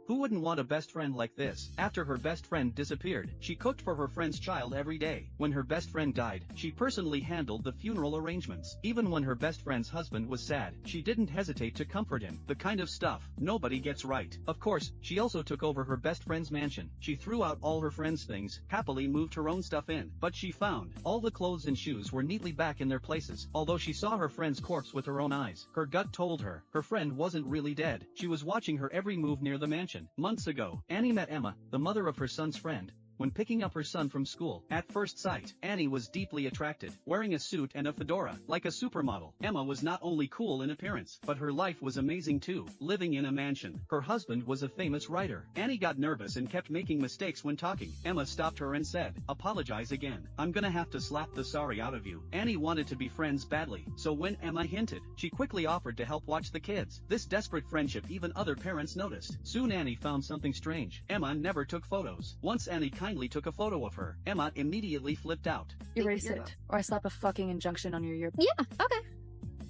Who wouldn't want a best friend like this? After her best friend disappeared, she cooked for her friend's child every day. When her best friend died, she personally handled the funeral arrangements. Even when her best friend's husband was sad, she didn't hesitate to comfort him. The kind of stuff nobody gets right. Of course, she also took over her best friend's mansion. She threw out all her friend's things, happily moved her own stuff in. But she found all the clothes and shoes were neatly back in their places. Although she saw her friend's corpse with her own eyes, her gut told her her friend wasn't really dead. She was watching her every move near the mansion. Months ago, Annie met Emma, the mother of her son's friend, when picking up her son from school. At first sight, Annie was deeply attracted. Wearing a suit and a fedora, like a supermodel, Emma was not only cool in appearance, but her life was amazing too. Living in a mansion, her husband was a famous writer. Annie got nervous and kept making mistakes when talking. Emma stopped her and said, "Apologize again. I'm gonna have to slap the sorry out of you." Annie wanted to be friends badly, so when Emma hinted, she quickly offered to help watch the kids. This desperate friendship even other parents noticed. Soon Annie found something strange. Emma never took photos. Once Annie kindly took a photo of her, Emma immediately flipped out. Erase it, or I slap a fucking injunction on your ear. Yeah, okay.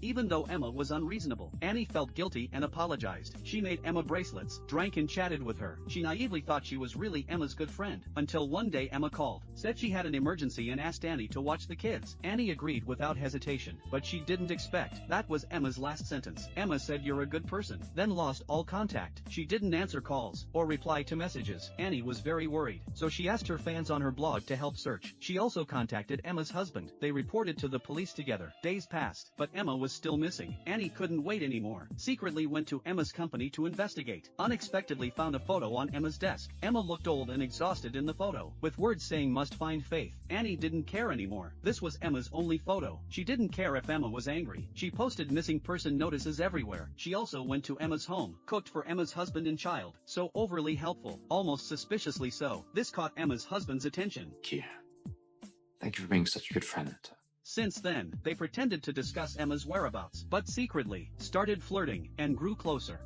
Even though Emma was unreasonable, Annie felt guilty and apologized. She made Emma bracelets, drank and chatted with her. She naively thought she was really Emma's good friend, until one day Emma called, said she had an emergency and asked Annie to watch the kids. Annie agreed without hesitation, but she didn't expect that was Emma's last sentence. Emma said, "You're a good person," then lost all contact. She didn't answer calls or reply to messages. Annie was very worried, so she asked her fans on her blog to help search. She also contacted Emma's husband. They reported to the police together. Days passed, but Emma was still missing. Annie couldn't wait anymore. Secretly went to Emma's company to investigate. Unexpectedly found a photo on Emma's desk. Emma looked old and exhausted in the photo, with words saying "must find Faith." Annie didn't care anymore. This was Emma's only photo. She didn't care if Emma was angry. She posted missing person notices everywhere. She also went to Emma's home, cooked for Emma's husband and child. So overly helpful, almost suspiciously so. This caught Emma's husband's attention. Kia, thank you for being such a good friend. Since then, they pretended to discuss Emma's whereabouts, but secretly started flirting and grew closer.